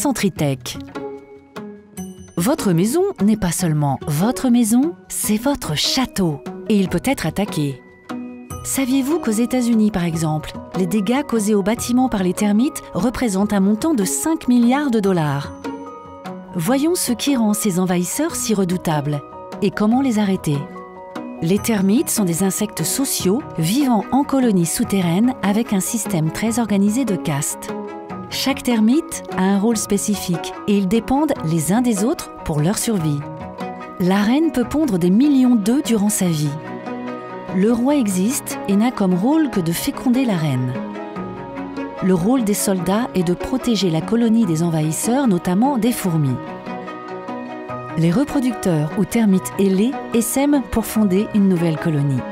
Centritech. Votre maison n'est pas seulement votre maison, c'est votre château et il peut être attaqué. Saviez-vous qu'aux États-Unis, par exemple, les dégâts causés aux bâtiments par les termites représentent un montant de 5 milliards de dollars? Voyons ce qui rend ces envahisseurs si redoutables et comment les arrêter. Les termites sont des insectes sociaux vivant en colonies souterraines avec un système très organisé de castes. Chaque termite a un rôle spécifique et ils dépendent les uns des autres pour leur survie. La reine peut pondre des millions d'œufs durant sa vie. Le roi existe et n'a comme rôle que de féconder la reine. Le rôle des soldats est de protéger la colonie des envahisseurs, notamment des fourmis. Les reproducteurs ou termites ailés essaiment pour fonder une nouvelle colonie.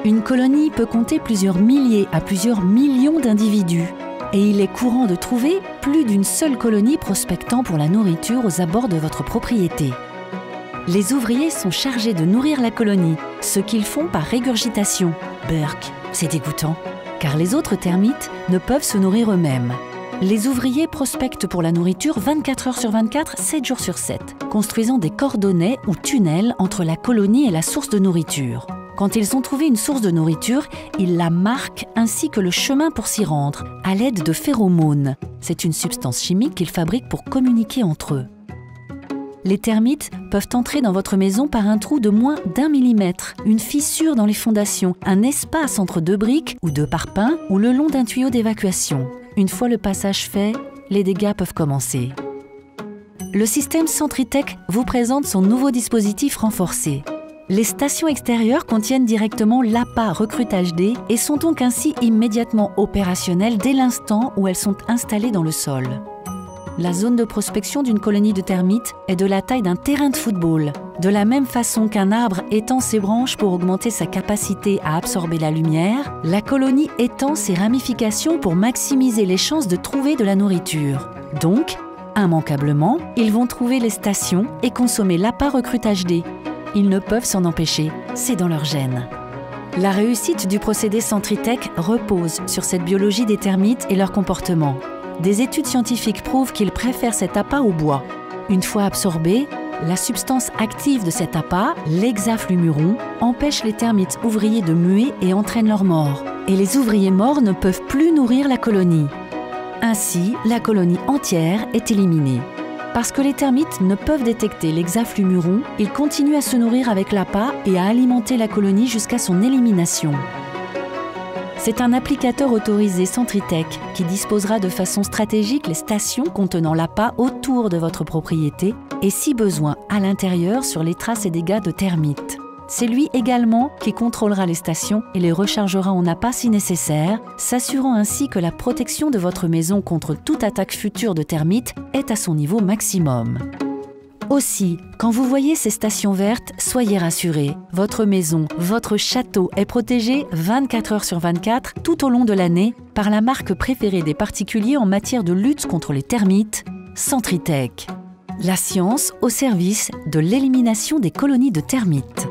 Une colonie peut compter plusieurs milliers à plusieurs millions d'individus. Et il est courant de trouver plus d'une seule colonie prospectant pour la nourriture aux abords de votre propriété. Les ouvriers sont chargés de nourrir la colonie, ce qu'ils font par régurgitation. Burk, c'est dégoûtant, car les autres termites ne peuvent se nourrir eux-mêmes. Les ouvriers prospectent pour la nourriture 24 heures sur 24, 7 jours sur 7, construisant des cordonnets ou tunnels entre la colonie et la source de nourriture. Quand ils ont trouvé une source de nourriture, ils la marquent ainsi que le chemin pour s'y rendre, à l'aide de phéromones. C'est une substance chimique qu'ils fabriquent pour communiquer entre eux. Les termites peuvent entrer dans votre maison par un trou de moins d'1 millimètre, une fissure dans les fondations, un espace entre deux briques ou deux parpaings ou le long d'un tuyau d'évacuation. Une fois le passage fait, les dégâts peuvent commencer. Le système Centritech vous présente son nouveau dispositif renforcé. Les stations extérieures contiennent directement l'appât Recrute HD et sont donc ainsi immédiatement opérationnelles dès l'instant où elles sont installées dans le sol. La zone de prospection d'une colonie de termites est de la taille d'un terrain de football. De la même façon qu'un arbre étend ses branches pour augmenter sa capacité à absorber la lumière, la colonie étend ses ramifications pour maximiser les chances de trouver de la nourriture. Donc, immanquablement, ils vont trouver les stations et consommer l'appât Recrute HD. Ils ne peuvent s'en empêcher, c'est dans leur gène. La réussite du procédé Centritech repose sur cette biologie des termites et leur comportement. Des études scientifiques prouvent qu'ils préfèrent cet appât au bois. Une fois absorbé, la substance active de cet appât, l'hexaflumuron, empêche les termites ouvriers de muer et entraîne leur mort. Et les ouvriers morts ne peuvent plus nourrir la colonie. Ainsi, la colonie entière est éliminée. Parce que les termites ne peuvent détecter l'hexaflumuron, ils continuent à se nourrir avec l'appât et à alimenter la colonie jusqu'à son élimination. C'est un applicateur autorisé Centritech qui disposera de façon stratégique les stations contenant l'appât autour de votre propriété et si besoin à l'intérieur sur les traces et dégâts de termites. C'est lui également qui contrôlera les stations et les rechargera en appât si nécessaire, s'assurant ainsi que la protection de votre maison contre toute attaque future de termites est à son niveau maximum. Aussi, quand vous voyez ces stations vertes, soyez rassurés. Votre maison, votre château est protégé 24 heures sur 24 tout au long de l'année par la marque préférée des particuliers en matière de lutte contre les termites, Centritech. La science au service de l'élimination des colonies de termites.